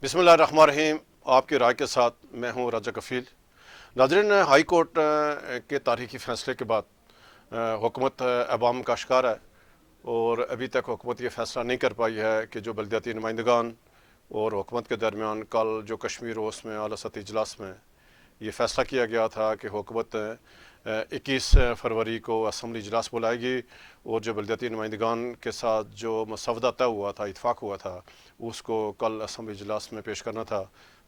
بسم اللہ الرحمن الرحیم. آپ کی رائے کے ساتھ میں ہوں راجہ کفیل. ناظرین، ہائی کورٹ کے تاریخی فیصلے کے بعد حکومت عوام کا شکار ہے اور ابھی تک حکومت یہ فیصلہ نہیں کر پائی ہے کہ جو بلدیاتی نمائندگان اور حکومت کے درمیان کل جو کشمیر اوس میں اعلیٰ سطحی اجلاس میں یہ فیصلہ کیا گیا تھا کہ حکومت 21 فروری کو اسمبلی اجلاس بلائے گی اور جو بلدیاتی نمائندگان کے ساتھ جو مسودہ طے ہوا تھا، اتفاق ہوا تھا، اس کو کل اسمبلی اجلاس میں پیش کرنا تھا.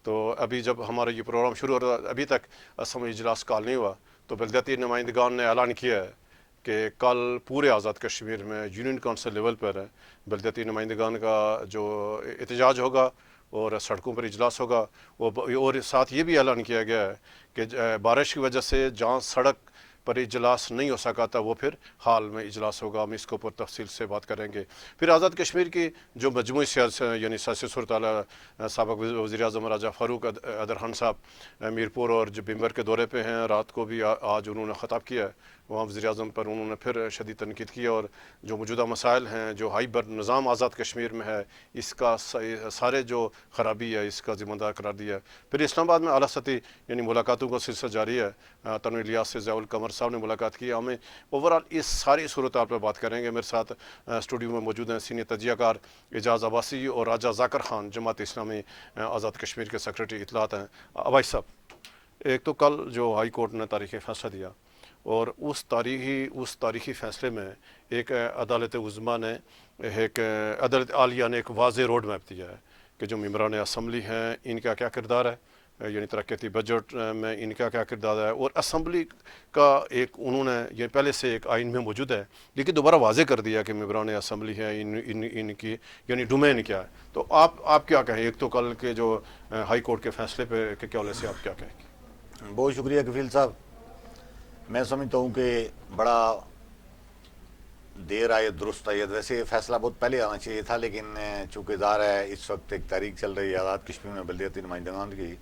تو ابھی جب ہمارا یہ پروگرام شروع ہو رہا ابھی تک اسمبلی اجلاس کال نہیں ہوا، تو بلدیاتی نمائندگان نے اعلان کیا ہے کہ کل پورے آزاد کشمیر میں یونین کونسل لیول پر بلدیاتی نمائندگان کا جو احتجاج ہوگا اور سڑکوں پر اجلاس ہوگا. اور ساتھ یہ بھی اعلان کیا گیا ہے کہ بارش کی وجہ سے جہاں سڑک پر اجلاس نہیں ہو سکا تھا وہ پھر حال میں اجلاس ہوگا. ہم اس کے اوپر تفصیل سے بات کریں گے. پھر آزاد کشمیر کی جو مجموعی یعنی سیاسی صورتحال، سابق وزیر اعظم راجہ فاروق ادرحان صاحب میرپور اور جو بمبر کے دورے پہ ہیں، رات کو بھی آج انہوں نے خطاب کیا ہے. وہاں وزیر اعظم پر انہوں نے پھر شدید تنقید کی اور جو موجودہ مسائل ہیں، جو ہائبر نظام آزاد کشمیر میں ہے، اس کا سارے جو خرابی ہے اس کا ذمہ دار قرار دیا. پھر اسلام آباد میں اعلیٰ سطحی یعنی ملاقاتوں کا سلسلہ جاری ہے. تنویر الیاس سے ضیاء القمر صاحب نے ملاقات کی. ہمیں اوورآل اس ساری صورتحال پہ بات کریں گے. میرے ساتھ اسٹوڈیو میں موجود ہیں سینئر تجزیہ کار اعجاز عباسی اور راجہ ذاکر خان، جماعت اسلامی آزاد کشمیر کے سیکرٹری اطلاعات ہیں. عباسی صاحب، ایک تو کل جو ہائی کورٹ نے تاریخی فیصلہ دیا اور اس تاریخی فیصلے میں ایک عدالت عظمیٰ نے عدالت عالیہ نے ایک واضح روڈ میپ دیا ہے کہ جو ممبران اسمبلی ہیں ان کا کیا کردار ہے، یعنی ترقیاتی بجٹ میں ان کا کیا کردار ہے. اور اسمبلی کا ایک انہوں نے یہ پہلے سے ایک آئین میں موجود ہے لیکن دوبارہ واضح کر دیا کہ ممبران اسمبلی ہے ان کی یعنی ڈومین کیا ہے. تو آپ کیا کہیں؟ ایک تو کل کے جو ہائی کورٹ کے فیصلے پہ کے حوالے سے آپ کیا کہیں گے؟ بہت شکریہ کفیل صاحب. میں سمجھتا ہوں کہ بڑا دیر آئے درست آئے. ویسے فیصلہ بہت پہلے آنا چاہیے تھا، لیکن چونکہ ظاہر ہے اس وقت ایک تحریک چل رہی ہے آزاد کشمیر میں بلدیاتی نمائندگان کی،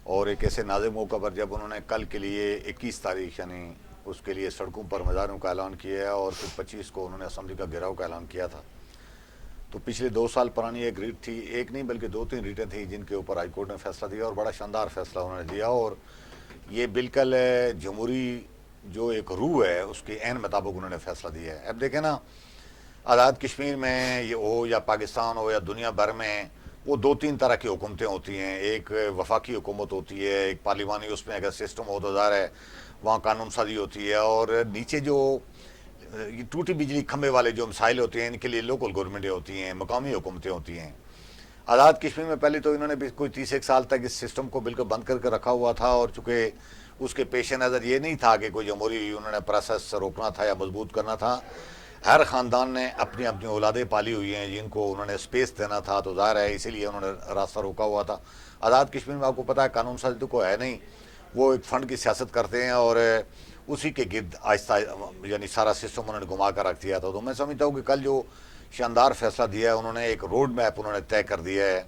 اور ایک ایسے نازک موقع پر جب انہوں نے کل کے لیے 21 تاریخ یعنی اس کے لیے سڑکوں پر مظاہروں کا اعلان کیا ہے اور پھر 25 کو انہوں نے اسمبلی کا گھیراؤ کا اعلان کیا تھا. تو پچھلے 2 سال پرانی ایک ریٹ تھی، ایک نہیں بلکہ 2-3 ریٹیں تھیں جن کے اوپر ہائی کورٹ نے فیصلہ دیا اور بڑا شاندار فیصلہ انہوں نے دیا. اور یہ بالکل جمہوری جو ایک روح ہے اس کے عین مطابق انہوں نے فیصلہ دیا ہے. اب دیکھیں نا، آزاد کشمیر میں یہ ہو یا پاکستان ہو یا دنیا بھر میں، وہ 2-3 طرح کی حکومتیں ہوتی ہیں. ایک وفاقی حکومت ہوتی ہے، ایک پارلیمانی، اس میں اگر سسٹم ہو تو ظاہر ہے وہاں قانون سازی ہوتی ہے. اور نیچے جو ٹوٹی بجلی کھمبے والے جو مسائل ہوتے ہیں ان کے لیے لوکل گورنمنٹیں ہوتی ہیں، مقامی حکومتیں ہوتی ہیں. آزاد کشمیر میں پہلے تو انہوں نے بھی کوئی 31 سال تک اس سسٹم کو بالکل بند کر کے رکھا ہوا تھا، اور چونکہ اس کے پیش نظر یہ نہیں تھا کہ کوئی جمہوری انہوں نے پروسیس روکنا تھا یا مضبوط کرنا تھا. ہر خاندان نے اپنی اپنی اولادیں پالی ہوئی ہیں جن کو انہوں نے اسپیس دینا تھا، تو ظاہر ہے اسی لیے انہوں نے راستہ روکا ہوا تھا. آزاد کشمیر میں آپ کو پتہ ہے قانون سازی تو کوئی ہے نہیں، وہ ایک فنڈ کی سیاست کرتے ہیں اور اسی کے گرد آہستہ یعنی سارا سسٹم انہوں نے گھما کر رکھ دیا تھا. تو میں سمجھتا ہوں کہ کل جو شاندار فیصلہ دیا ہے انہوں نے، ایک روڈ میپ انہوں نے طے کر دیا ہے.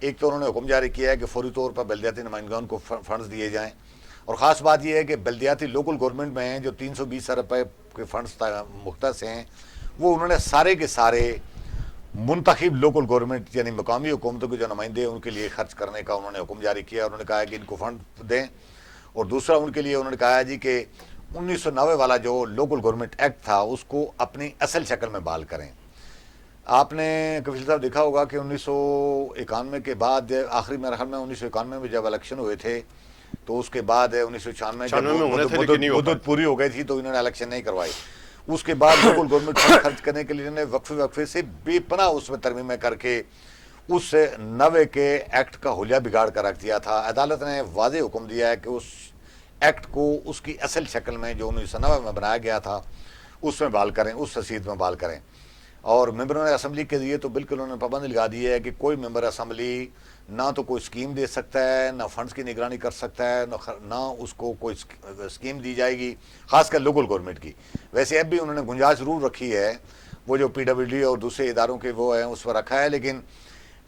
ایک تو انہوں نے حکم جاری کیا ہے کہ فوری طور پر بلدیاتی نمائندگان کو فنڈز دیے جائیں، اور خاص بات یہ ہے کہ بلدیاتی لوکل گورنمنٹ میں جو 320 ارب روپے کے فنڈز مختص ہیں وہ انہوں نے سارے کے سارے منتخب لوکل گورنمنٹ یعنی مقامی حکومتوں کے جو نمائندے ہیں ان کے لیے خرچ کرنے کا انہوں نے حکم جاری کیا. انہوں نے کہا ہے کہ ان کو فنڈ دیں، اور دوسرا ان کے لیے انہوں نے کہا ہے جی کہ 1990 والا جو لوکل گورنمنٹ ایکٹ تھا اس کو اپنی اصل شکل میں بحال کریں. آپ نے کفیل صاحب دیکھا ہوگا کہ 1991 کے بعد آخری میرے خیال میں 1991 میں جب الیکشن ہوئے تھے تو اس کے بعد 1996 جب مدت پوری ہو گئی تھی تو انہوں نے الیکشن نہیں کروائی. اس کے بعد لوکل گورنمنٹ فنڈ خرچ کرنے کے لیے انہوں نے وقفے سے بے پناہ اس میں ترمیمیں کر کے اس 90 کے ایکٹ کا حلیہ بگاڑ کر رکھ دیا تھا. عدالت نے واضح حکم دیا ہے کہ اس ایکٹ کو اس کی اصل شکل میں جو 1990 میں بنایا گیا تھا اس میں بحال کریں، اس رسید میں بحال کریں. اور ممبران اسمبلی کے ذریعے تو بالکل انہوں نے پابندی لگا دی ہے کہ کوئی ممبر اسمبلی نہ تو کوئی اسکیم دے سکتا ہے، نہ فنڈز کی نگرانی کر سکتا ہے، نہ اس کو کوئی اسکیم دی جائے گی خاص کر لوکل گورنمنٹ کی. ویسے اب بھی انہوں نے گنجائش ضرور رکھی ہے، وہ جو PWD اور دوسرے اداروں کے وہ ہیں اس پر رکھا ہے. لیکن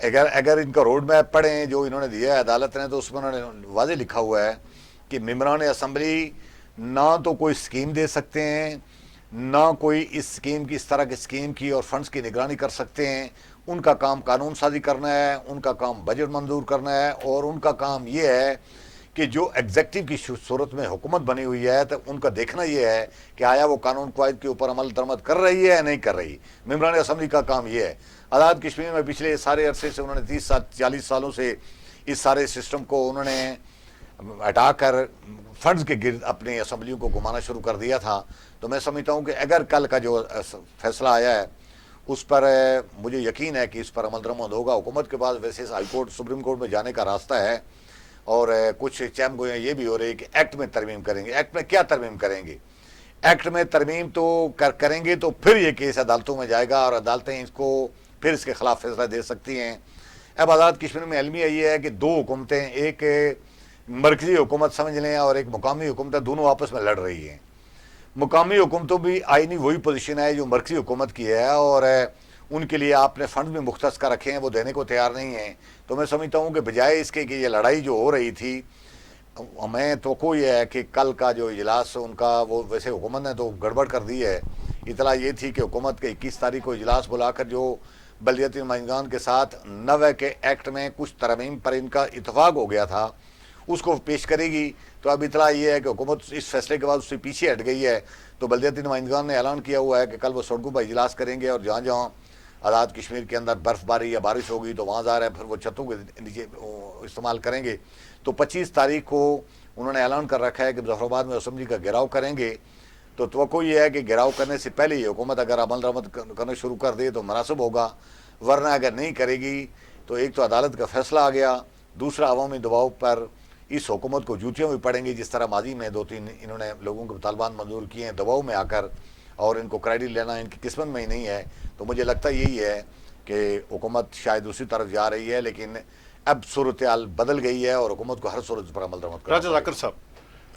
اگر ان کا روڈ میپ پڑھیں جو انہوں نے دیا ہے عدالت نے، تو اس میں انہوں نے واضح لکھا ہوا ہے کہ ممبران اسمبلی نہ تو کوئی اسکیم دے سکتے ہیں، نہ کوئی اس اسکیم کی، اس طرح کی اسکیم کی اور فنڈز کی نگرانی کر سکتے ہیں. ان کا کام قانون سازی کرنا ہے، ان کا کام بجٹ منظور کرنا ہے، اور ان کا کام یہ ہے کہ جو ایگزیکٹو کی صورت میں حکومت بنی ہوئی ہے تو ان کا دیکھنا یہ ہے کہ آیا وہ قانون قواعد کے اوپر عمل درآمد کر رہی ہے یا نہیں کر رہی. ممبران اسمبلی کا کام یہ ہے. آزاد کشمیر میں پچھلے سارے عرصے سے انہوں نے 30-40 سالوں سے اس سارے سسٹم کو انہوں نے ہٹا کر فنڈز کے گرد اپنی اسمبلیوں کو گھمانا شروع کر دیا تھا. تو میں سمجھتا ہوں کہ اگر کل کا جو فیصلہ آیا ہے اس پر مجھے یقین ہے کہ اس پر عمل درآمد ہوگا. حکومت کے پاس ویسے ہائی کورٹ، سپریم کورٹ میں جانے کا راستہ ہے، اور کچھ چیم گویاں یہ بھی ہو رہی ہے کہ ایکٹ میں ترمیم کریں گے. ایکٹ میں کیا ترمیم کریں گے؟ ایکٹ میں ترمیم تو کریں گے تو پھر یہ کیس عدالتوں میں جائے گا اور عدالتیں اس کو پھر اس کے خلاف فیصلہ دے سکتی ہیں. اب آزاد کشمیر میں المیہ یہ ہے کہ دو حکومتیں، ایک مرکزی حکومت سمجھ لیں اور ایک مقامی حکومت، دونوں آپس میں لڑ رہی ہیں. مقامی حکومتوں بھی آئینی وہی پوزیشن ہے جو مرکزی حکومت کی ہے، اور ان کے لیے آپ نے فنڈ بھی مختص کر رکھے ہیں، وہ دینے کو تیار نہیں ہیں. تو میں سمجھتا ہوں کہ بجائے اس کے کہ یہ لڑائی جو ہو رہی تھی، ہمیں توقع یہ ہے کہ کل کا جو اجلاس ان کا، وہ ویسے حکومت نے تو گڑبڑ کر دی ہے. اطلاع یہ تھی کہ حکومت کے 21 تاریخ کو اجلاس بلا کر جو بلدیاتی نمائندگان کے ساتھ 90 کے ایکٹ میں کچھ ترمیم پر ان کا اتفاق ہو گیا تھا اس کو پیش کرے گی. تو اب اطلاع یہ ہے کہ حکومت اس فیصلے کے بعد اس سے پیچھے ہٹ گئی ہے. تو بلدیاتی نمائندگان نے اعلان کیا ہوا ہے کہ کل وہ سڑکوں پر اجلاس کریں گے، اور جہاں جہاں آزاد کشمیر کے اندر برف باری یا بارش ہوگی تو وہاں ظاہر ہے پھر وہ چھتوں کے نیچے استعمال کریں گے. تو 25 تاریخ کو انہوں نے اعلان کر رکھا ہے کہ مظفر آباد میں اسمبلی کا گھیراؤ کریں گے. تو توقع یہ ہے کہ گھیراؤ کرنے سے پہلے ہی حکومت اگر عمل درآمد کرنا شروع کر دے تو مناسب ہوگا، ورنہ اگر نہیں کرے گی تو ایک تو عدالت کا فیصلہ آ گیا، دوسرا عوامی دباؤ پر اس حکومت کو جوتیاں بھی پڑیں گی، جس طرح ماضی میں 2-3 انہوں نے لوگوں کے طالبان منظور کیے ہیں دباؤ میں آ کر، اور ان کو کریڈٹ لینا ان کی قسمت میں ہی نہیں ہے. تو مجھے لگتا یہی ہے کہ حکومت شاید اسی طرف جا رہی ہے، لیکن اب صورتحال بدل گئی ہے اور حکومت کو ہر صورت پر عمل درآمد کرنا راجہ ذاکر صاحب،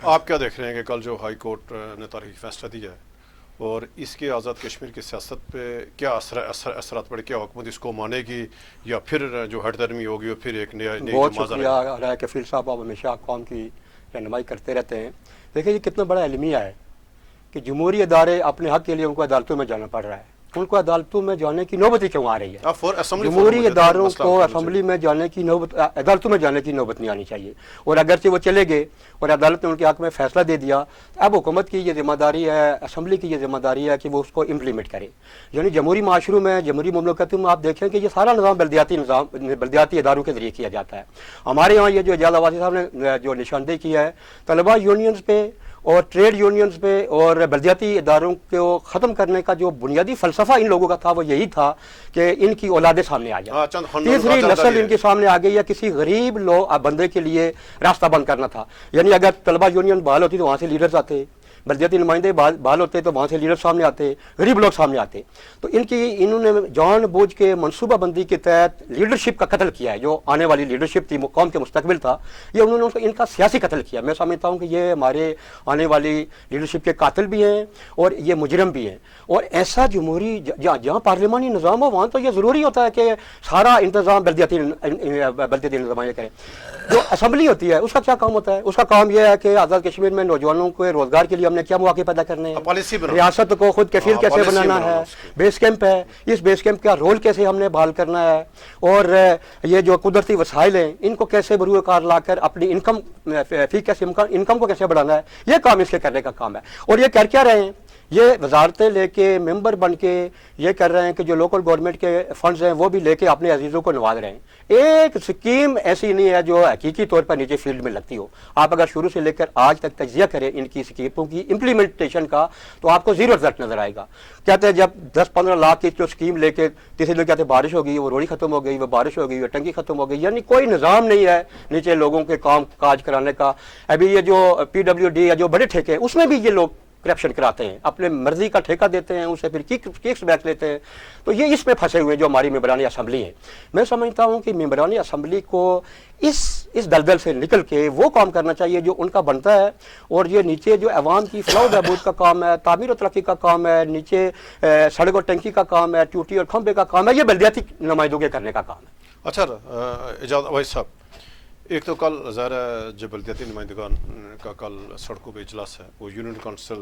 آپ کیا دیکھ رہے ہیں کہ کل جو ہائی کورٹ نے تاریخی فیصلہ دیا ہے اور اس کے آزاد کشمیر کی سیاست پہ کیا اثرات پڑے؟ کیا حکومت اس کو مانے گی یا پھر جو ہٹ درمی ہوگی اور پھر ایک نیا بہت شکریہ رائے کفیل صاحب، آپ ہمیشہ قوم کی رہنمائی کرتے رہتے ہیں. دیکھیں یہ کتنا بڑا المیہ ہے کہ جمہوری ادارے اپنے حق کے لیے ان کو عدالتوں میں جانا پڑ رہا ہے. ان کو عدالتوں میں جانے کی نوبت ہی کیوں آ رہی ہے؟ جمہوری اداروں کو اسمبلی میں جانے کی نوبت، عدالتوں میں جانے کی نوبت نہیں آنی چاہیے. اور اگرچہ وہ چلے گئے اور عدالت نے ان کے حق میں فیصلہ دے دیا، اب حکومت کی یہ ذمہ داری ہے، اسمبلی کی یہ ذمہ داری ہے کہ وہ اس کو امپلیمنٹ کرے. یعنی جمہوری معاشروں میں، جمہوری مملکتوں میں آپ دیکھیں کہ یہ سارا نظام بلدیاتی اداروں کے ذریعے کیا جاتا ہے. ہمارے یہاں یہ جو اعجاز آبادی صاحب نے جو نشاندہی کیا ہے طلبہ یونینز پہ اور ٹریڈ یونینز پہ اور بلدیاتی اداروں کو ختم کرنے کا جو بنیادی فلسفہ ان لوگوں کا تھا وہ یہی تھا کہ ان کی اولادیں سامنے آ جائیں، تیسری نسل ان کے سامنے آ گئی، یا کسی غریب بندے کے لیے راستہ بند کرنا تھا. یعنی اگر طلبہ یونین بحال ہوتی تو وہاں سے لیڈرز آتے، بلدیاتی نمائندے بحال ہوتے تو وہاں سے لیڈر سامنے آتے، غریب لوگ سامنے آتے. تو انہوں نے جان بوجھ کے منصوبہ بندی کے تحت لیڈرشپ کا قتل کیا ہے. جو آنے والی لیڈرشپ تھی، قوم کے مستقبل تھا، یہ انہوں نے ان کا سیاسی قتل کیا. میں سمجھتا ہوں کہ یہ ہمارے آنے والی لیڈرشپ کے قاتل بھی ہیں اور یہ مجرم بھی ہیں. اور ایسا جمہوری جہاں پارلیمانی نظام ہو وہاں تو یہ ضروری ہوتا ہے کہ سارا انتظام بلدیاتی انتظامیہ کریں. جو اسمبلی ہوتی ہے اس کا کیا کام ہوتا ہے؟ اس کا کام یہ ہے کہ آزاد کشمیر میں نوجوانوں کو روزگار کے لیے ہم نے کیا مواقع پیدا کرنے ہیں، ریاست کو خود کفیل کیسے بنانا ہے، بیس کیمپ ہے، اس بیس کیمپ کا رول کیسے ہم نے بحال کرنا ہے، اور یہ جو قدرتی وسائل ہیں ان کو کیسے بروئے کار لا کر اپنی انکم کو کیسے بڑھانا ہے. یہ کام اس کے کرنے کا کام ہے. اور یہ کر کیا رہے ہیں؟ یہ وزارتیں لے کے، ممبر بن کے یہ کر رہے ہیں کہ جو لوکل گورنمنٹ کے فنڈز ہیں وہ بھی لے کے اپنے عزیزوں کو نواز رہے ہیں. ایک سکیم ایسی نہیں ہے جو حقیقی طور پر نیچے فیلڈ میں لگتی ہو. آپ اگر شروع سے لے کر آج تک تجزیہ کریں ان کی سکیموں کی امپلیمنٹیشن کا تو آپ کو زیرو رزلٹ نظر آئے گا. کہتے ہیں جب 10-15 لاکھ کی جو سکیم لے کے تیسرے لوگ کہتے ہیں بارش ہو گئی، وہ روڑی ختم ہو گئی، وہ بارش ہو گئی، وہ ٹنکی ختم ہو گئی. یعنی کوئی نظام نہیں ہے نیچے لوگوں کے کام کاج کرانے کا. ابھی یہ جو PWD یا جو بڑے ٹھیکے ہیں اس میں بھی یہ لوگ کرپشن کراتے ہیں، اپنے مرضی کا ٹھیکہ دیتے ہیں، اسے پھر کیکس بیک لیتے ہیں. تو یہ اس میں پھنسے ہوئے جو ہماری ممبران اسمبلی ہیں. میں سمجھتا ہوں کہ ممبران اسمبلی کو اس دلدل سے نکل کے وہ کام کرنا چاہیے جو ان کا بنتا ہے. اور یہ نیچے جو عوام کی فلاح و بہبود کا کام ہے، تعمیر و ترقی کا کام ہے، نیچے سڑک اور ٹنکی کا کام ہے، ٹوٹی اور کھمبے کا کام ہے، یہ بلدیاتی نمائندوں کے کرنے کا کام ہے. اچھا اعجاز اویس صاحب، ایک تو کل ظاہر ہے جو بلدیاتی نمائندگان کا کل سڑکوں پہ اجلاس ہے وہ یونین کونسل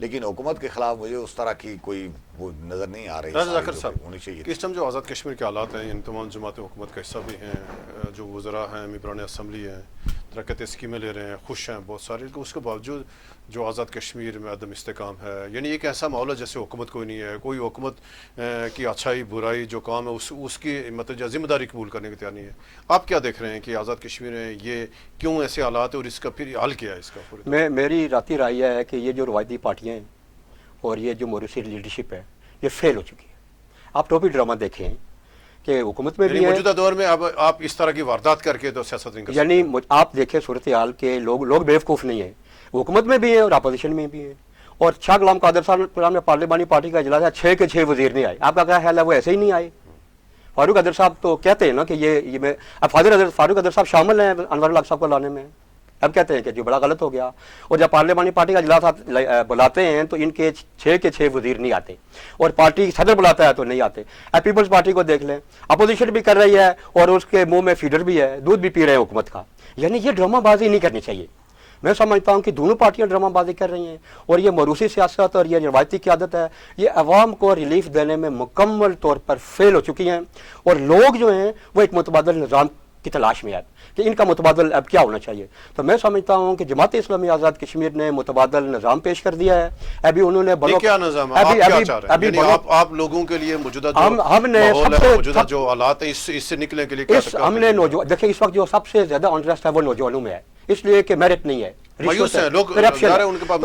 لیکن حکومت کے خلاف مجھے اس طرح کی کوئی وہ نظر نہیں آ رہی راجہ ذاکر جو صاحب ہونی چاہیے کہ اس ٹائم جو آزاد کشمیر کے حالات ہیں ان تمام جماعتیں حکومت کا حصہ بھی ہیں جو وزراء ہیں ممبران اسمبلی ہیں ترقیاتی اسکیمیں لے رہے ہیں خوش ہیں بہت سارے اس کے باوجود جو آزاد کشمیر میں عدم استحکام ہے یعنی ایک ایسا ماحول ہے جیسے حکومت کوئی نہیں ہے کوئی حکومت کی اچھائی برائی جو کام ہے اس کی مطلب ذمہ داری قبول کرنے کی تیار نہیں ہے. آپ کیا دیکھ رہے ہیں کہ آزاد کشمیر میں یہ کیوں ایسے حالات ہیں اور اس کا پھر حل کیا ہے اس کا؟ میری راتی رائے ہے کہ یہ جو روایتی پارٹیاں ہیں اور یہ جو موروثی لیڈرشپ ہے یہ فیل ہو چکی ہے. آپ ٹوپی ڈرامہ دیکھیں کہ حکومت میں بھی ہے موجودہ دور میں اب آپ اس طرح کی واردات کر کے تو سیاست نہیں کر سکتے. یعنی آپ دیکھیں صورتحال کے لوگ بیوقوف نہیں ہیں, حکومت میں بھی ہیں اور اپوزیشن میں بھی ہیں. اور شاہ غلام قادر صاحب نے پارلیمانی پارٹی کا اجلاس ہے 6 کے 6 وزیر نہیں آئے. آپ کا کیا خیال ہے وہ ایسے ہی نہیں آئے؟ فاروق قادر صاحب تو کہتے ہیں نا کہ یہ میں اب فاروق قادر صاحب شامل ہیں انور الحق صاحب کو لانے میں, اب کہتے ہیں کہ جو بڑا غلط ہو گیا. اور جب پارلیمانی پارٹی کا اجلاس بلاتے ہیں تو ان کے 6 کے 6 وزیر نہیں آتے, اور پارٹی صدر بلاتا ہے تو نہیں آتے. اب پیپلز پارٹی کو دیکھ لیں, اپوزیشن بھی کر رہی ہے اور اس کے منہ میں فیڈر بھی ہے, دودھ بھی پی رہے ہیں حکومت کا. یعنی یہ ڈرامہ بازی نہیں کرنی چاہیے. میں سمجھتا ہوں کہ دونوں پارٹیاں ڈرامہ بازی کر رہی ہیں, اور یہ موروثی سیاست اور یہ روایتی قیادت ہے یہ عوام کو ریلیف دینے میں مکمل طور پر فیل ہو چکی ہیں. اور لوگ جو ہیں وہ ایک متبادل نظام کی تلاش میں ہے کہ ان کا متبادل اب کیا ہونا چاہیے. تو میں سمجھتا ہوں کہ جماعت اسلامی آزاد کشمیر نے متبادل نظام پیش کر دیا ہے. ابھی انہوں نے کیا نظام ہے, آپ کیا چاہ رہے ہیں؟ یعنی آپ لوگوں کے لیے موجودہ جو ماحول ہے, موجودہ جو حالات ہیں اس سے نکلنے کے لیے کیا ہم نے دیکھیں اس وقت جو سب سے زیادہ انٹرسٹ ہے وہ نوجوانوں میں ہے, اس لیے کہ میرٹ نہیں ہے, مایوس ہیں لوگ.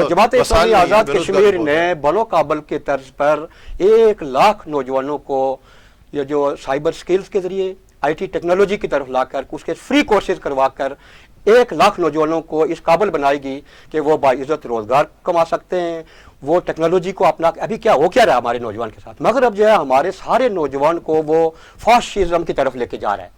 جماعت اسلامی آزاد کشمیر نے بلو کابل کے طرز پر 1 لاکھ نوجوانوں کو یہ جو سائبر سکلز کے ذریعے آئی ٹی ٹیکنالوجی کی طرف لا کر اس کے فری کورسز کروا کر 1 لاکھ نوجوانوں کو اس قابل بنائے گی کہ وہ باعزت روزگار کما سکتے ہیں, وہ ٹیکنالوجی کو اپنا. ابھی کیا ہو کیا رہا ہے ہمارے نوجوان کے ساتھ؟ مگر اب جو ہے ہمارے سارے نوجوان کو وہ فاسسزم کی طرف لے کے جا رہا ہے.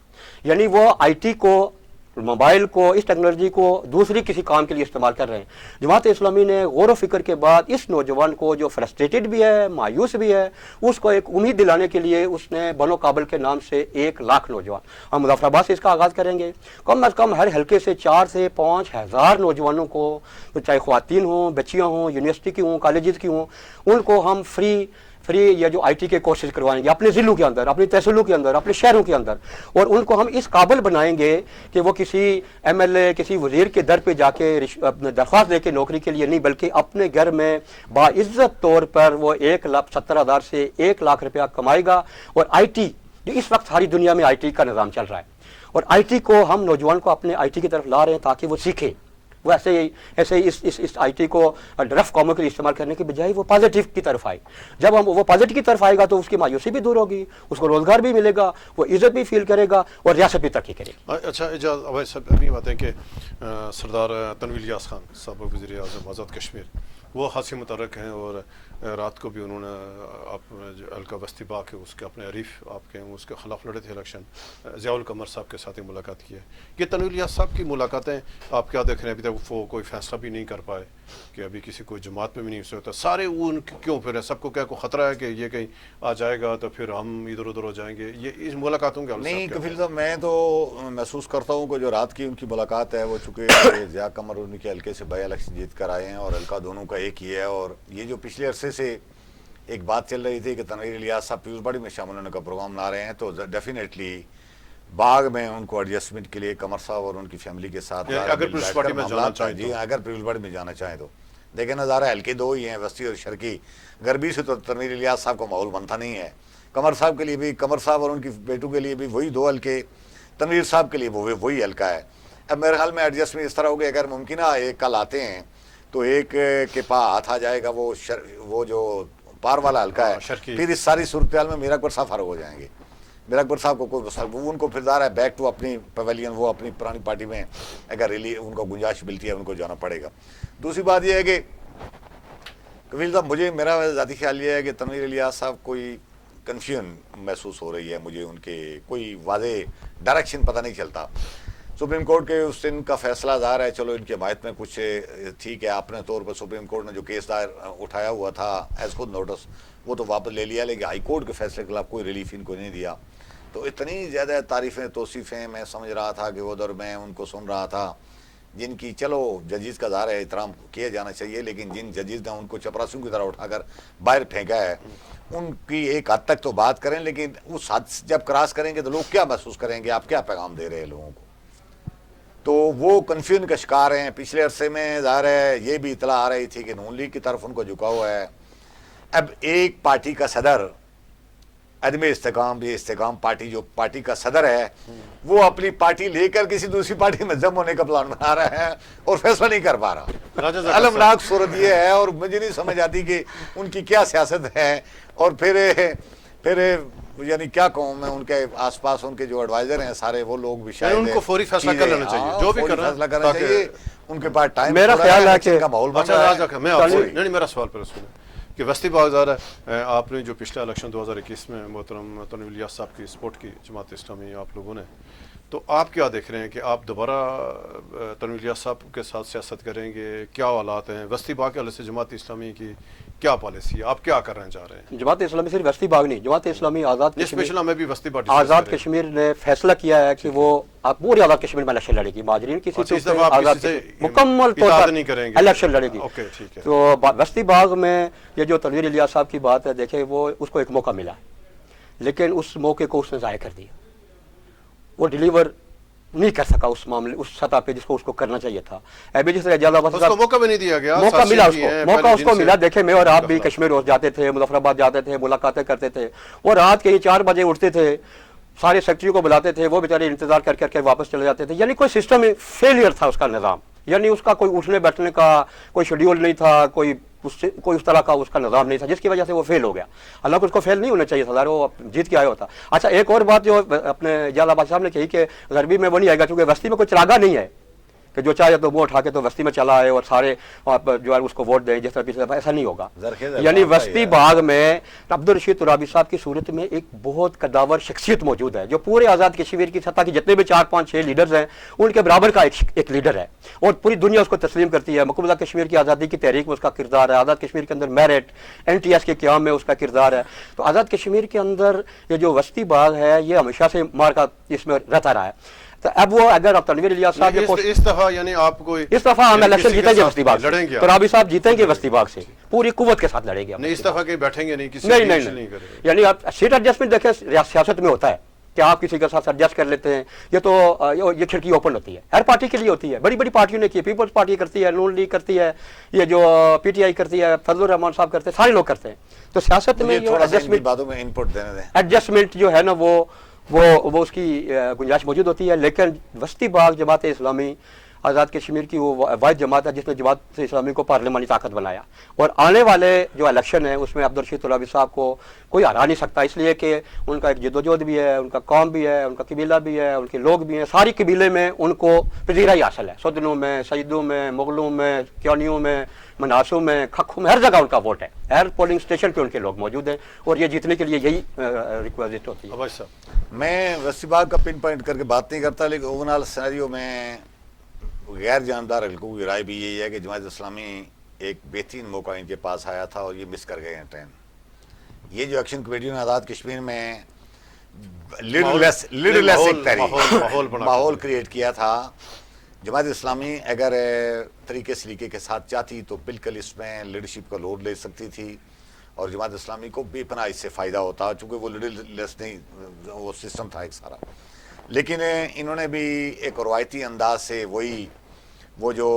یعنی وہ آئی ٹی کو, موبائل کو, اس ٹیکنالوجی کو دوسری کسی کام کے لیے استعمال کر رہے ہیں. جماعت اسلامی نے غور و فکر کے بعد اس نوجوان کو جو فرسٹریٹڈ بھی ہے, مایوس بھی ہے, اس کو ایک امید دلانے کے لیے اس نے بنو کابل کے نام سے 1 لاکھ نوجوان, ہم مظفر آباد سے اس کا آغاز کریں گے. کم از کم ہر حلقے سے 4 سے 5 ہزار نوجوانوں کو, چاہے خواتین ہوں, بچیاں ہوں, یونیورسٹی کی ہوں, کالجز کی ہوں, ان کو ہم فری یا جو آئی ٹی کے کورسز کروائیں گے اپنے ضلعوں کے اندر, اپنی تحصیلوں کے اندر, اپنے شہروں کے اندر, اور ان کو ہم اس قابل بنائیں گے کہ وہ کسی ایم ایل اے, کسی وزیر کے در پہ جا کے درخواست دے کے نوکری کے لیے نہیں, بلکہ اپنے گھر میں باعزت طور پر وہ 1,70,000 سے 1 لاکھ روپیہ کمائے گا. اور آئی ٹی جو اس وقت ساری دنیا میں آئی ٹی کا نظام چل رہا ہے, اور آئی ٹی کو ہم نوجوان کو اپنے آئی ٹی کی طرف لا رہے ہیں تاکہ وہ سیکھیں. وہ ایسے اس آئی ٹی کو رف کاموں کے لیے استعمال کرنے کے بجائے وہ پازیٹیو کی طرف آئے. جب ہم وہ پازیٹیو کی طرف آئے گا تو اس کی مایوسی بھی دور ہوگی, اس کو روزگار بھی ملے گا, وہ عزت بھی فیل کرے گا, اور ریاست بھی ترقی کرے گی. اچھا ابھی بات ہے کہ سردار تنویر الیاس خان سابق وزیر اعظم آزاد کشمیر وہ حادثے متحرک ہیں, اور رات کو بھی انہوں نے آپ جو حلقہ بستی باغ ہے اس کے اپنے عریف آپ کے اس کے خلاف لڑے تھے الیکشن, ضیاء القمر صاحب کے ساتھ ملاقات کی ہے. یہ تنویر الیاس صاحب کی ملاقاتیں آپ کیا دیکھ رہے ہیں؟ ابھی تک وہ کوئی فیصلہ بھی نہیں کر پائے کہ ابھی کسی کوئی جماعت میں بھی نہیں ہو سکتا. سارے ان کیوں پھر سب کو کیا کوئی خطرہ ہے کہ یہ کہیں آ جائے گا تو پھر ہم ادھر ادھر ہو جائیں گے؟ یہ اس ملاقاتوں کے نہیں کفیل صاحب, میں تو محسوس کرتا ہوں کہ جو رات کی ان کی ملاقات ہے وہ چونکہ ضیاء قمر ان کے حلقے سے بائی الیکشن جیت کر آئے ہیں اور حلقہ دونوں کا ایک ہی ہے. اور یہ جو پچھلے عرصے سے ایک بات چل رہی تھی کہ تنویر الیاس صاحب پیپلز پارٹی میں شامل ہونے کا پروگرام لا رہے ہیں, تو ڈیفینیٹلی باغ میں ان کو ایڈجسٹمنٹ کے لیے قمر صاحب اور ان کی فیملی کے ساتھ اگر پیپلز پارٹی میں جانا چاہیں جی اگر پیپلز پارٹی میں جانا چاہیں تو دیکھیں نظارہ حلقے 2 ہی ہیں, وسطی اور شرقی. غربی سے تو تنویر الیاس صاحب کا ماحول بنتا نہیں ہے. قمر صاحب کے لیے بھی, قمر صاحب اور ان کی بیٹوں کے لیے بھی وہی 2 حلقے, تنویر صاحب کے لیے وہی حلقہ ہے. اب میرے خیال میں ایڈجسٹمنٹ اس طرح ہوگی اگر ممکنہ ایک کل آتے ہیں تو ایک کے پاس ہاتھ آ جائے گا وہ جو پار والا حلقہ ہے, پھر اس ساری صورتحال میں میرا اکبر صاحب فرق ہو جائیں گے. میرا اکبر صاحب کو کوئی ان کو پھر دار ہے بیک ٹو اپنی پیویلین, وہ اپنی پرانی پارٹی میں اگر ریلی ان کو گنجائش ملتی ہے ان کو جانا پڑے گا. دوسری بات یہ ہے کہ کفیل صاحب میرا ذاتی خیال یہ ہے کہ تنویر الیاس صاحب کوئی کنفیوژن محسوس ہو رہی ہے مجھے, ان کے کوئی واضح ڈائریکشن پتہ نہیں چلتا. سپریم کورٹ کے اس دن کا فیصلہ ظاہر ہے, چلو ان کی حمایت میں کچھ ٹھیک ہے, اپنے طور پر سپریم کورٹ نے جو کیس دائر اٹھایا ہوا تھا ایز خود نوٹس وہ تو واپس لے لیا, لیکن ہائی کورٹ کے فیصلے کے خلاف کوئی ریلیف ان کو نہیں دیا. تو اتنی زیادہ تعریفیں توصیفیں میں سمجھ رہا تھا کہ ادھر میں ان کو سن رہا تھا جن کی چلو ججز کا ظاہر ہے احترام کیا جانا چاہیے، لیکن جن ججز نے ان کو چپراسیوں کی طرح اٹھا کر باہر پھینکا ہے ان کی ایک حد تک تو بات کریں، لیکن اس حد جب کراس کریں گے تو لوگ کیا محسوس کریں گے، آپ کیا پیغام دے رہے ہیں لوگوں کو؟ تو وہ کنفیوژن کا شکار ہیں۔ پچھلے عرصے میں ظاہر ہے یہ بھی اطلاع آ رہی تھی کہ نون لیگ کی طرف ان کو جھکاؤ ہے۔ اب ایک پارٹی کا صدر عدم استحکام، یہ استحکام پارٹی جو پارٹی کا صدر ہے وہ اپنی پارٹی لے کر کسی دوسری پارٹی میں ضم ہونے کا پلان بنا رہا ہے اور فیصلہ نہیں کر پا رہا۔ المناک صورت یہ ہے، اور مجھے نہیں سمجھ آتی کہ ان کی کیا سیاست ہے، اور پھر یعنی کیا کہوں میں، ان کے آس پاس ان کے جو ایڈوائزر ہیں سارے وہ لوگ بھی شاید ان کو فوری فیصلہ کر لینا چاہیے، جو بھی فوری فیصلہ کرنا چاہیے، ان کے پاس ٹائم میرا خیال ہے کہ ماحول بن اچھا رہا راز ہے۔ رکھا، میں آپ سے نہیں میرا سوال پہلے سنیں کہ وسطی بازار ہے، آپ نے جو پچھلا الیکشن 2021 میں محترم تنویر الیاس صاحب کی سپورٹ کی جماعت اسلامی آپ لوگوں نے، تو آپ کیا دیکھ رہے ہیں کہ آپ دوبارہ تنویر الیاس صاحب کے ساتھ سیاست کریں گے؟ کیا حالات ہیں وسطی باغ کے حوالے سے؟ جماعت اسلامی کی کیا پالیسی ہے؟ آپ کیا کرنا چاہ رہے ہیں؟ جماعت اسلامی صرف وسطی باغ نہیں، جماعت اسلامی آزاد پچھلا میں بھی وسطی پارٹی آزاد کشمیر نے فیصلہ کیا ہے کہ وہ پوری آزاد کشمیر میں الیکشن لڑے گی، مہاجرین کی سیٹوں پہ آزاد مکمل طور پر الیکشن لڑے گی۔ تو وسطی باغ میں یہ جو تنویر الیاس صاحب کی بات ہے، دیکھیں وہ اس کو ایک موقع ملا، لیکن اس موقع کو اس نے ضائع کر دیا، وہ ڈیلیور نہیں کر سکا اس معاملے اس سطح پہ جس کو اس کو کرنا چاہیے تھا۔ ابھی جس طرح جلال اس کو موقع بھی نہیں دیا گیا، موقع ملا اس کو، موقع اس کو ملا۔ دیکھیں میں اور آپ بھی کشمیر روز جاتے تھے، مظفر آباد جاتے تھے، ملاقاتیں کرتے تھے، اور رات کے 4 بجے اٹھتے تھے، سارے سیکٹریوں کو بلاتے تھے، وہ بیچارے انتظار کر کر کے واپس چلے جاتے تھے۔ یعنی کوئی سسٹم فیلئر تھا اس کا نظام، یعنی اس کا کوئی اٹھنے بیٹھنے کا کوئی شیڈیول نہیں تھا، کوئی اس طرح کا اس کا نظام نہیں تھا، جس کی وجہ سے وہ فیل ہو گیا۔ حالانکہ اس کو فیل نہیں ہونا چاہیے تھا، وہ جیت کے آیا ہوتا۔ اچھا ایک اور بات جو اپنے جلال آباد صاحب نے کہی کہ غربی میں وہ نہیں آئے گا، کیونکہ وسطی میں کوئی چراغا نہیں ہے کہ جو چاہے تو وہ اٹھا کے تو وسطی میں چلا آئے اور سارے جو ہے اس کو ووٹ دیں، جس طرح پچھلے دفعہ ایسا نہیں ہوگا۔ یعنی وسطی باغ میں عبدالرشید ترابی صاحب کی صورت میں ایک بہت قداور شخصیت موجود ہے، جو پورے آزاد کشمیر کی سطح کے جتنے بھی 4 5 6 لیڈرز ہیں ان کے برابر کا ایک لیڈر ہے، اور پوری دنیا اس کو تسلیم کرتی ہے۔ مقبوضہ کشمیر کی آزادی کی تحریک میں اس کا کردار ہے، آزاد کشمیر کے اندر میرٹ NTS کے قیام میں اس کا کردار ہے۔ تو آزاد کشمیر کے اندر یہ جو وسطی باغ ہے یہ ہمیشہ سے مار کا اس میں رہتا رہا ہے۔ تو اب وہ اگر اب تنویر الیاس صاحب اس دفعہ یعنی آپ کو اس دفعہ ہم الیکشن جیتیں گے وسطی باغ سے، ترابی صاحب جیتیں گے وسطی باغ سے، پوری قوت کے ساتھ لڑیں گے۔ نہیں اس دفعہ کہیں بیٹھیں گے نہیں، کسی نہیں نہیں نہیں، یعنی آپ سیٹ ایڈجسٹمنٹ دیکھیں سیاست میں ہوتا ہے کہ آپ کسی کے ساتھ ایڈجسٹ کر لیتے ہیں، یہ تو یہ کھڑکی اوپن ہوتی ہے، ہر پارٹی کے لیے ہوتی ہے، بڑی بڑی پارٹیوں نے کی، پیپلز پارٹی کرتی ہے، نون لیگ کرتی ہے، یہ جو PTI کرتی ہے، فضل الرحمان صاحب کرتے ہیں، سارے لوگ کرتے ہیں۔ تو سیاست میں ایڈجسٹمنٹ جو ہے نا وہ اس کی گنجائش موجود ہوتی ہے، لیکن وسطی باغ جماعت اسلامی آزاد کشمیر کی وہ واحد جماعت ہے جس نے جماعت اسلامی کو پارلیمانی طاقت بنایا، اور آنے والے جو الیکشن ہے اس میں عبدالرشید ترابی صاحب کو کوئی ہرا نہیں سکتا، اس لیے کہ ان کا ایک جدوجہد بھی ہے، ان کا قوم بھی ہے، ان کا قبیلہ بھی ہے، ان کے لوگ بھی ہیں، ساری قبیلے میں ان کو پذیرائی حاصل ہے، سدنوں میں، سیدوں میں، مغلوں میں، کیونیوں میں، مناسوں میں، کھکھوں میں، ہر جگہ ان کا ووٹ ہے، ہر پولنگ اسٹیشن پہ ان کے لوگ موجود ہیں، اور یہ جیتنے کے لیے یہی ریکویزٹ ہوتی ہے۔ میں وسطی باغ کا پن پوائنٹ کر کے بات نہیں کرتا، لیکن اوورآل سینیریو میں غیر جاندار حلقوں کی رائے بھی یہی ہے کہ جماعت اسلامی ایک بہترین موقع ان کے پاس آیا تھا اور یہ مس کر گئے ہیں ٹرین۔ یہ جو ایکشن کمیٹی نے آزاد کشمیر میں لیڈرلیس ایک تحریک ماحول کریٹ کیا تھا، جماعت اسلامی اگر طریقے سلیقے کے ساتھ چاہتی تو بالکل اس میں لیڈرشپ کا لوڈ لے سکتی تھی، اور جماعت اسلامی کو بے پناہ اس سے فائدہ ہوتا، چونکہ وہ لیڈرلیس نہیں، وہ سسٹم تھا ایک سارا۔ لیکن انہوں نے بھی ایک روایتی انداز سے وہ جو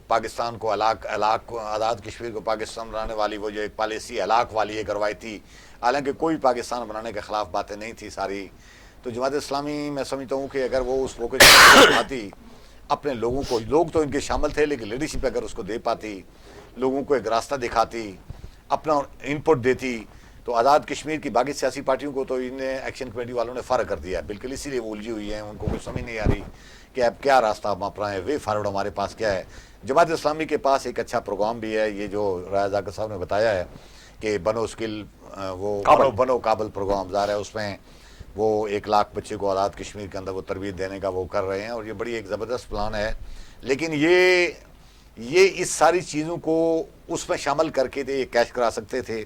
پاکستان کو آزاد کشمیر کو پاکستان بنانے والی وہ جو ایک پالیسی ہلاک والی ایک روایتی، حالانکہ کوئی پاکستان بنانے کے خلاف باتیں نہیں تھی ساری، تو جماعت اسلامی میں سمجھتا ہوں کہ اگر وہ اس موقع آتی اپنے لوگوں کو، لوگ تو ان کے شامل تھے لیکن لیڈرشپ اگر اس کو دے پاتی، لوگوں کو ایک راستہ دکھاتی، اپنا ان پٹ دیتی، تو آزاد کشمیر کی باقی سیاسی پارٹیوں کو تو انہیں ایکشن کمیٹی والوں نے فرق کر دیا ہے، بالکل اسی لیے وہ الجھی ہوئی ہیں، ان کو کچھ سمجھ نہیں آ رہی کہ اب کیا راستہ ہم اپنائیں، وے فارورڈ ہمارے پاس کیا ہے۔ جماعت اسلامی کے پاس ایک اچھا پروگرام بھی ہے، یہ جو رایا ذاکر صاحب نے بتایا ہے کہ بنو اسکل، وہ بنو کابل پروگرام ظاہر ہے، اس میں وہ 1 لاکھ بچے کو آزاد کشمیر کے اندر وہ تربیت دینے کا وہ کر رہے ہیں، اور یہ بڑی ایک زبردست پلان ہے، لیکن یہ اس ساری چیزوں کو اس میں شامل کر کے یہ کیش کرا سکتے تھے۔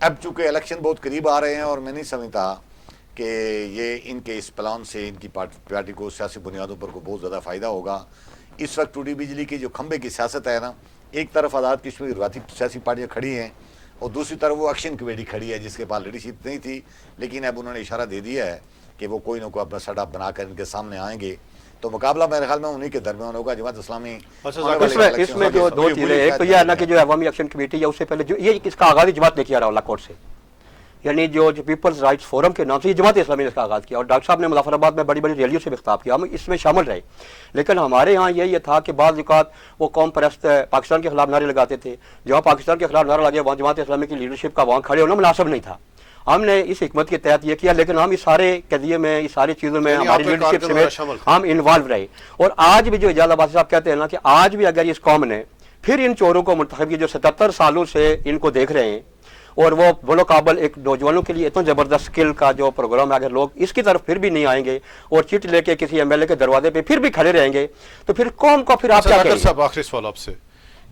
اب چونکہ الیکشن بہت قریب آ رہے ہیں اور میں نہیں سمجھتا کہ یہ ان کے اس پلان سے ان کی پارٹی کو سیاسی بنیادوں پر کو بہت زیادہ فائدہ ہوگا، اس وقت ٹوٹی بجلی کی جو کھمبے کی سیاست ہے نا، ایک طرف آزاد کشمیر روایتی سیاسی پارٹیاں کھڑی ہیں اور دوسری طرف وہ ایکشن کمیٹی کھڑی ہے جس کے پاس لیڈرشپ نہیں تھی، لیکن اب انہوں نے اشارہ دے دیا ہے کہ وہ کوئی نہ کوئی اپنا سیٹ اپ بنا کر ان کے سامنے آئیں گے، تو مقابلہ میرے خیال میں انہی کے درمیان ہوگا، جماعت اسلامی اس میں جو دو چیزیں، ایک تو یہ ہے نا کہ جو عوامی ایکشن کمیٹی ہے اس سے پہلے جو یہ اس کا آغاز ہی جماعت نے کیا راولہ کوٹ سے، یعنی جو پیپلز رائٹس فورم کے نام سے یہ جماعت اسلامی نے اس کا آغاز کیا، اور ڈاکٹر صاحب نے مظفر آباد میں بڑی بڑی ریلیوں سے بھی خطاب کیا، ہم اس میں شامل رہے، لیکن ہمارے ہاں یہ تھا کہ بعض اوقات وہ قوم پرست پاکستان کے خلاف نعرے لگاتے تھے، جہاں پاکستان کے خلاف نعرہ لگے وہاں جماعت اسلامی کی لیڈرشپ کا وہاں کھڑے ہونا مناسب نہیں تھا۔ ہم نے اس حکمت کے تحت یہ کیا، لیکن ہم اس سارے قضیے میں، اس ساری چیزوں میں ہماری لیڈرشپ سمیت ہم انوالو رہے، اور آج بھی جو اجاز عباسی صاحب کہتے ہیں نا کہ آج بھی اگر اس قوم نے پھر ان چوروں کو منتخب کیا جو 77 سالوں سے ان کو دیکھ رہے ہیں، اور وہ بولو قابل ایک نوجوانوں کے لیے اتنا زبردست سکل کا جو پروگرام ہے، اگر لوگ اس کی طرف پھر بھی نہیں آئیں گے اور چٹ لے کے کسی ایم ایل اے کے دروازے پہ پھر بھی کھڑے رہیں گے تو پھر قوم کو پھر آپ کیا کہیں گے؟ صاحب آخری سوال آپ سے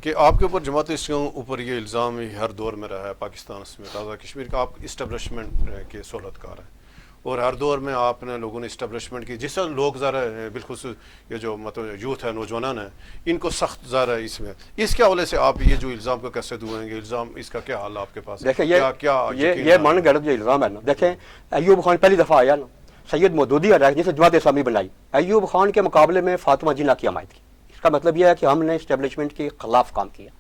کہ آپ کے اوپر جماعت اسلامی اوپر یہ الزام ہی ہر دور میں رہا ہے پاکستان میں، تازہ کشمیر کا آپ اسٹیبلشمنٹ کے سہولت کار ہیں، اور ہر دور میں آپ نے لوگوں نے اسٹیبلشمنٹ کی، جس طرح لوگ ذرا بالخصوص یہ جو مطلب یوتھ ہے، نوجوانان ہیں، ان کو سخت ذرا اس میں اس کے حوالے سے آپ یہ جو الزام کو کیسے دیں گے؟ الزام اس کا کیا حال ہے آپ کے پاس؟ دیکھیں یہ من گھڑت جو الزام ہے نا، دیکھیں ایوب خان پہلی دفعہ آیا نا، سید مودودی آیا جسے جماعت اسلامی بنائی، ایوب خان کے مقابلے میں فاطمہ جناح کی حمایت کی، اس کا مطلب یہ ہے کہ ہم نے اسٹیبلشمنٹ کے خلاف کام کیا،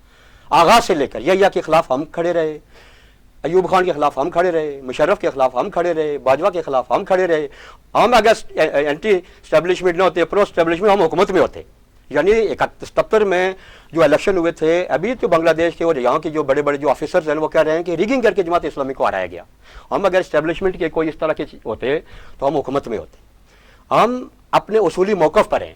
آغاز سے لے کر یہ کے خلاف ہم کھڑے رہے، ایوب خان کے خلاف ہم کھڑے رہے، مشرف کے خلاف ہم کھڑے رہے، باجوہ کے خلاف ہم کھڑے رہے، ہم اگر اینٹی اسٹیبلشمنٹ نہ ہوتے، پرو اسٹیبلشمنٹ ہم حکومت میں ہوتے، یعنی 77 میں جو الیکشن ہوئے تھے، ابھی تو بنگلہ دیش کے اور یہاں کے جو بڑے بڑے جو آفیسرز ہیں وہ کہہ رہے ہیں کہ ریگنگ کر کے جماعت اسلامی کو ہرایا گیا، ہم اگر اسٹیبلشمنٹ کے کوئی اس طرح کے ہوتے تو ہم حکومت میں ہوتے، ہم اپنے اصولی موقف پر ہیں،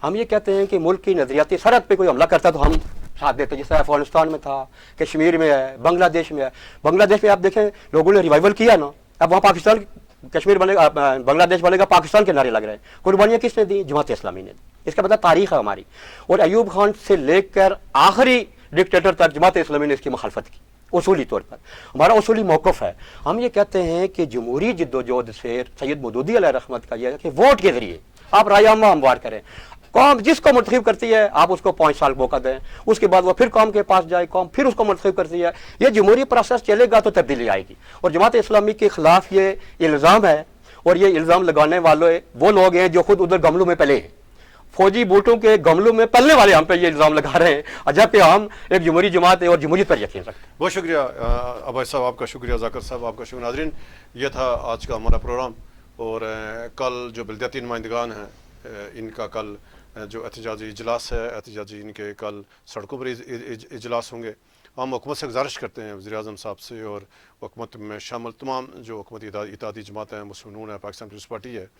ہم یہ کہتے ہیں کہ ملک کی نظریاتی سرحد پہ کوئی حملہ کرتا تو ہم ساتھ دیتے، جس طرح افغانستان میں تھا، کشمیر میں ہے، بنگلہ دیش میں ہے، بنگلہ دیش میں آپ دیکھیں لوگوں نے ریوائول کیا نا، اب وہاں پاکستان کشمیر بنے گا، بنگلہ دیش بنے گا، پاکستان کے نعرے لگ رہے ہیں، قربانیاں کس نے دی؟ جماعت اسلامی نے دی، اس کا پتہ تاریخ ہے ہماری، اور ایوب خان سے لے کر آخری ڈکٹیٹر تک جماعت اسلامی نے اس کی مخالفت کی اصولی طور پر، ہمارا اصولی موقف ہے، ہم یہ کہتے ہیں کہ جمہوری جدوجہد سے سید مودودی علیہ رحمت کا یہ ہے کہ ووٹ کے ذریعے آپ رائے عامہ ہموار کریں، قوم جس کو منتخب کرتی ہے آپ اس کو 5 سال موقع دیں، اس کے بعد وہ پھر قوم کے پاس جائے، قوم پھر اس کو منتخب کرتی ہے، یہ جمہوری پروسیس چلے گا تو تبدیلی آئے گی، اور جماعت اسلامی کے خلاف یہ الزام ہے، اور یہ الزام لگانے والے وہ لوگ ہیں جو خود ادھر گملوں میں پلے ہیں، فوجی بوٹوں کے گملوں میں پلنے والے ہم پہ یہ الزام لگا رہے ہیں، جبکہ ہم ایک جمہوری جماعت ہے اور جمہوریت پر یقین رکھتے ہیں۔ بہت شکریہ عباس صاحب، آپ کا شکریہ، ذاکر صاحب آپ کا شکریہ۔ ناظرین، یہ تھا آج کا ہمارا پروگرام، اور کل جو بلدیاتی نمائندگان ہیں ان کا کل جو احتجاجی اجلاس ہے، احتجاجی ان کے کل سڑکوں پر اجلاس ہوں گے۔ ہم حکومت سے گزارش کرتے ہیں، وزیر اعظم صاحب سے اور حکومت میں شامل تمام جو حکومتی اتحادی جماعتیں ہیں، مسلم نون ہے، پاکستان پیپلز پارٹی ہے،